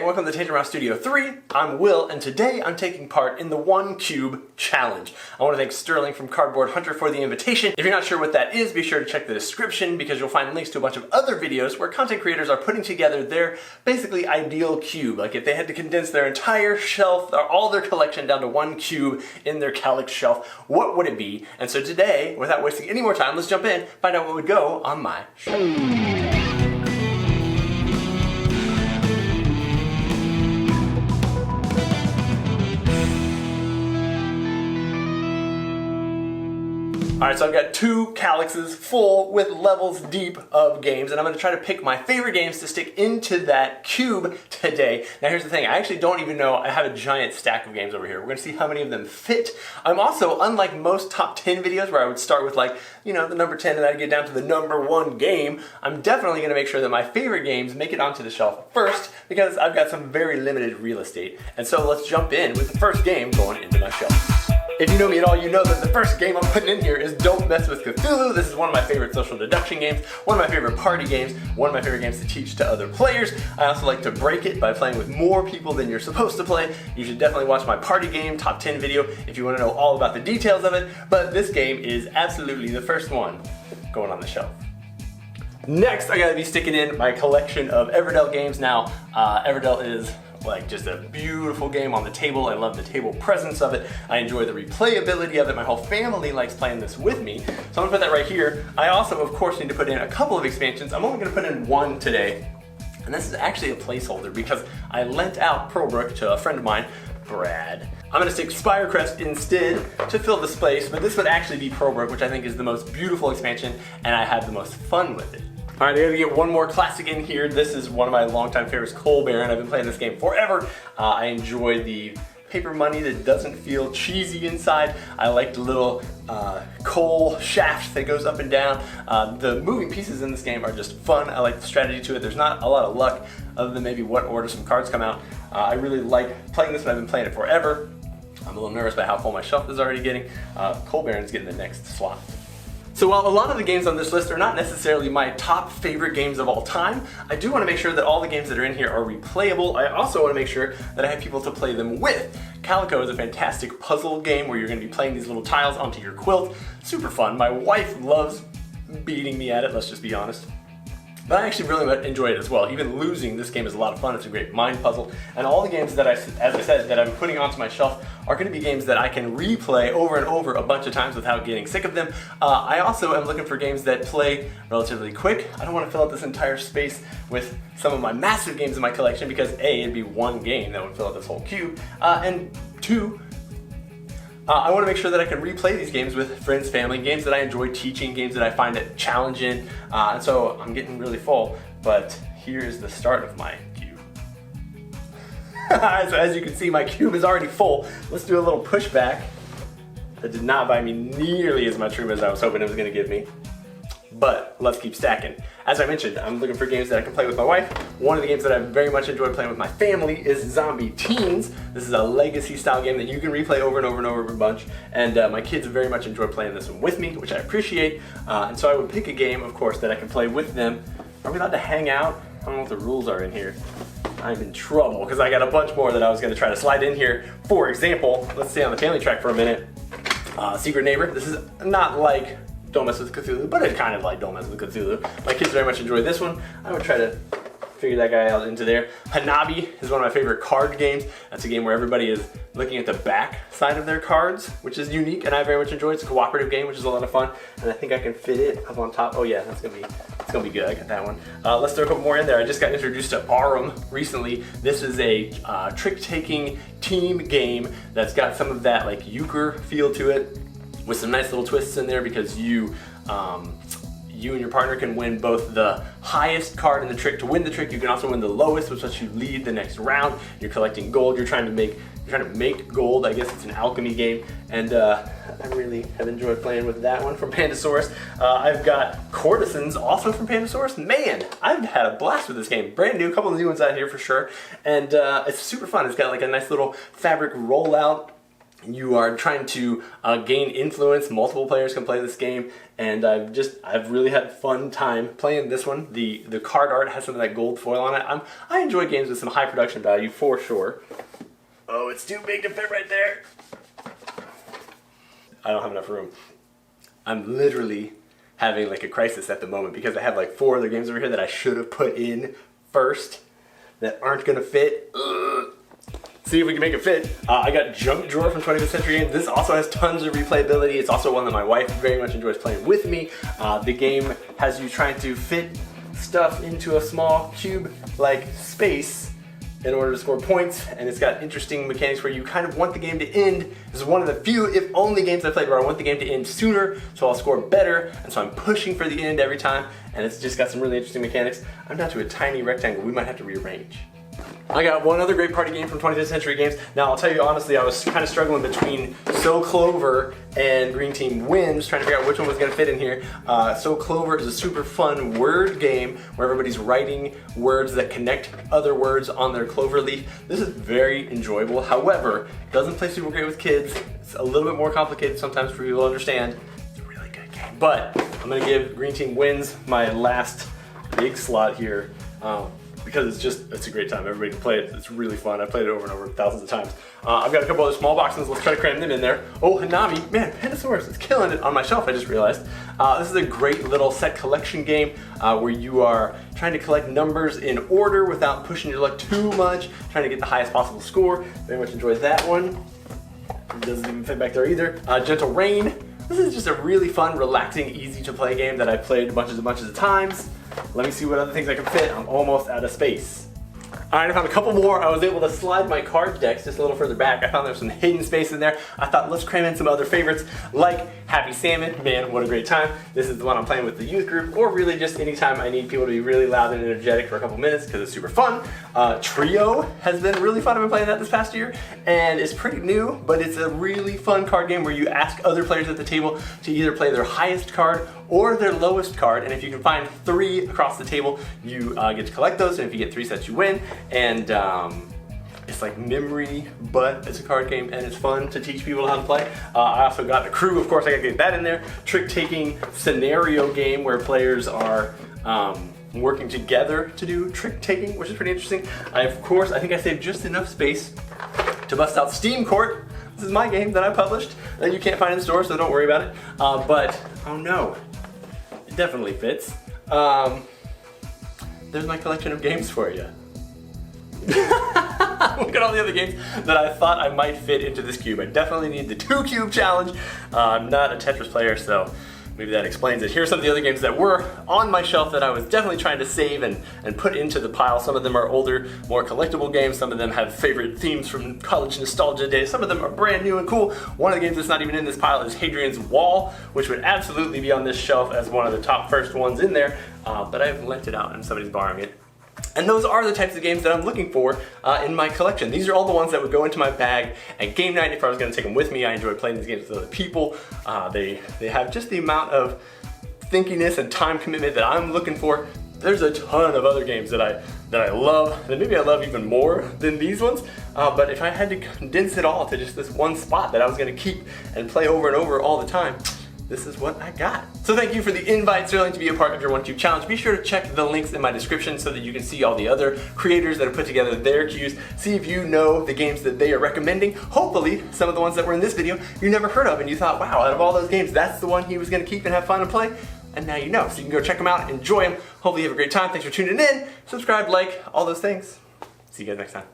welcome to Tangent Mouse Studio 3. I'm Will, and today I'm taking part in the 1 Cube Challenge. I want to thank Sterling from Cardboard Hunter for the invitation. If you're not sure what that is, be sure to check the description because you'll find links to a bunch of other videos where content creators are putting together their basically ideal cube. Like if they had to condense their entire shelf, or all their collection down to 1 cube in their Kallax shelf, what would it be? And so today, without wasting any more time, let's jump in, find out what would go on my shelf. Alright, so I've got 2 Kallaxes full with levels deep of games, and I'm going to try to pick my favorite games to stick into that cube today. Now here's the thing, I actually don't even know, I have a giant stack of games over here. We're going to see how many of them fit. I'm also, unlike most top 10 videos where I would start with like, you know, the number 10 and then I'd get down to the number 1 game, I'm definitely going to make sure that my favorite games make it onto the shelf first because I've got some very limited real estate. And so let's jump in with the first game going into my shelf. If you know me at all, you know that the first game I'm putting in here is Don't Mess with Cthulhu. This is one of my favorite social deduction games, one of my favorite party games, one of my favorite games to teach to other players. I also like to break it by playing with more people than you're supposed to play. You should definitely watch my party game top 10 video if you want to know all about the details of it, but this game is absolutely the first one going on the shelf. Next, I gotta be sticking in my collection of Everdell games. Now, Everdell is like just a beautiful game on the table. I love the table presence of it. I enjoy the replayability of it. My whole family likes playing this with me. So I'm gonna put that right here. I also, of course, need to put in a couple of expansions. I'm only gonna put in one today. And this is actually a placeholder because I lent out Pearlbrook to a friend of mine, Brad. I'm gonna stick Spirecrest instead to fill the space, but this would actually be Pearlbrook, which I think is the most beautiful expansion and I had the most fun with it. All right, I gotta get one more classic in here. This is one of my longtime favorites, Coal Baron. I've been playing this game forever. I enjoy the paper money that doesn't feel cheesy inside. I like the little coal shaft that goes up and down. The moving pieces in this game are just fun. I like the strategy to it. There's not a lot of luck other than maybe what order some cards come out. I really like playing this and I've been playing it forever. I'm a little nervous about how full my shelf is already getting. Coal Baron's getting the next slot. So while a lot of the games on this list are not necessarily my top favorite games of all time, I do want to make sure that all the games that are in here are replayable. I also want to make sure that I have people to play them with. Calico is a fantastic puzzle game where you're going to be playing these little tiles onto your quilt. Super fun. My wife loves beating me at it, let's just be honest. But I actually really enjoy it as well. Even losing this game is a lot of fun. It's a great mind puzzle. And all the games that as I said, that I'm putting onto my shelf are going to be games that I can replay over and over a bunch of times without getting sick of them. I also am looking for games that play relatively quick. I don't want to fill up this entire space with some of my massive games in my collection because A, it'd be one game that would fill up this whole cube, and 2, I want to make sure that I can replay these games with friends, family, games that I enjoy teaching, games that I find it challenging, and so I'm getting really full, but here's the start of my cube. So as you can see, my cube is already full. Let's do a little pushback. That did not buy me nearly as much room as I was hoping it was going to give me. But let's keep stacking. As I mentioned, I'm looking for games that I can play with my wife. One of the games that I very much enjoy playing with my family is Zombie Teens. This is a legacy style game that you can replay over and over and over a bunch. And my kids very much enjoy playing this one with me, which I appreciate. And so I would pick a game, of course, that I can play with them. Are we allowed to hang out? I don't know what the rules are in here. I'm in trouble because I got a bunch more that I was going to try to slide in here. For example, let's stay on the family track for a minute. Secret Neighbor. This is not like Don't Mess with Cthulhu, but it's kind of like Don't Mess with Cthulhu. My kids very much enjoy this one. I would try to figure that guy out into there. Hanabi is one of my favorite card games. That's a game where everybody is looking at the back side of their cards, which is unique and I very much enjoy. It's a cooperative game, which is a lot of fun, and I think I can fit it up on top. Oh yeah, it's gonna be good. I got that one. Let's throw a couple more in there. I just got introduced to Arum recently. This is a trick-taking team game that's got some of that like euchre feel to it, with some nice little twists in there because you and your partner can win both the highest card in the trick to win the trick. You can also win the lowest, which lets you lead the next round. You're collecting gold. You're trying to make gold. I guess it's an alchemy game, and I really have enjoyed playing with that one from Pandasaurus. I've got Courtesans, also from Pandasaurus. Man, I've had a blast with this game. Brand new, a couple of new ones out here for sure, and it's super fun. It's got like a nice little fabric rollout. You are trying to gain influence. Multiple players can play this game, and I've really had fun time playing this one. The card art has some of that gold foil on it. I enjoy games with some high production value for sure. Oh, it's too big to fit right there. I don't have enough room. I'm literally having like a crisis at the moment because I have like 4 other games over here that I should have put in first that aren't gonna fit. Ugh. See if we can make it fit. I got Junk Drawer from 20th Century Games. This also has tons of replayability. It's also one that my wife very much enjoys playing with me. The game has you trying to fit stuff into a small cube-like space in order to score points, and it's got interesting mechanics where you kind of want the game to end. This is one of the few, if only, games I played where I want the game to end sooner, so I'll score better, and so I'm pushing for the end every time, and it's just got some really interesting mechanics. I'm down to a tiny rectangle. We might have to rearrange. I got one other great party game from 20th Century Games. Now, I'll tell you honestly, I was kind of struggling between So Clover and Green Team Wins, trying to figure out which one was going to fit in here. So Clover is a super fun word game where everybody's writing words that connect other words on their clover leaf. This is very enjoyable. However, it doesn't play super great with kids. It's a little bit more complicated sometimes for people to understand. It's a really good game. But I'm going to give Green Team Wins my last big slot here. Because it's a great time. Everybody can play it. It's really fun. I've played it over and over thousands of times. I've got a couple other small boxes. Let's try to cram them in there. Oh, Hanami. Man, Pandasaurus is killing it on my shelf, I just realized. This is a great little set collection game where you are trying to collect numbers in order without pushing your luck too much, trying to get the highest possible score. Very much enjoyed that one. It doesn't even fit back there either. Gentle Rain. This is just a really fun, relaxing, easy to play game that I've played bunches of times. Let me see what other things I can fit. I'm almost out of space. Alright, I found a couple more. I was able to slide my card decks just a little further back. I found there's some hidden space in there. I thought, let's cram in some other favorites like Happy Salmon. Man, what a great time. This is the one I'm playing with the youth group, or really just anytime I need people to be really loud and energetic for a couple minutes because it's super fun. Trio has been really fun. I've been playing that this past year, and it's pretty new, but it's a really fun card game where you ask other players at the table to either play their highest card or their lowest card, and if you can find 3 across the table, you get to collect those, and if you get 3 sets, you win. And it's like memory, but it's a card game, and it's fun to teach people how to play. I also got a crew, of course, I gotta get that in there. Trick-taking scenario game where players are working together to do trick-taking, which is pretty interesting. Of course, I think I saved just enough space to bust out Steam Court. This is my game that I published that you can't find in store, so don't worry about it. But, oh no, it definitely fits. There's my collection of games for you. Look at all the other games that I thought I might fit into this cube. I definitely need the 2-cube challenge. I'm not a Tetris player, so maybe that explains it. Here's some of the other games that were on my shelf that I was definitely trying to save and put into the pile. Some of them are older, more collectible games. Some of them have favorite themes from college nostalgia days. Some of them are brand new and cool. One of the games that's not even in this pile is Hadrian's Wall, which would absolutely be on this shelf as one of the top first ones in there, but I've lent it out and somebody's borrowing it. And those are the types of games that I'm looking for in my collection. These are all the ones that would go into my bag at game night if I was going to take them with me. I enjoy playing these games with other people. They have just the amount of thinkiness and time commitment that I'm looking for. There's a ton of other games that I love, that maybe I love even more than these ones. But if I had to condense it all to just this one spot that I was going to keep and play over and over all the time, this is what I got. So thank you for the invite, Sterling, to be a part of your 1-Cube challenge. Be sure to check the links in my description so that you can see all the other creators that have put together their cubes. See if you know the games that they are recommending. Hopefully, some of the ones that were in this video you never heard of and you thought, wow, out of all those games, that's the one he was gonna keep and have fun and play. And now you know, so you can go check them out, enjoy them. Hopefully you have a great time. Thanks for tuning in. Subscribe, like, all those things. See you guys next time.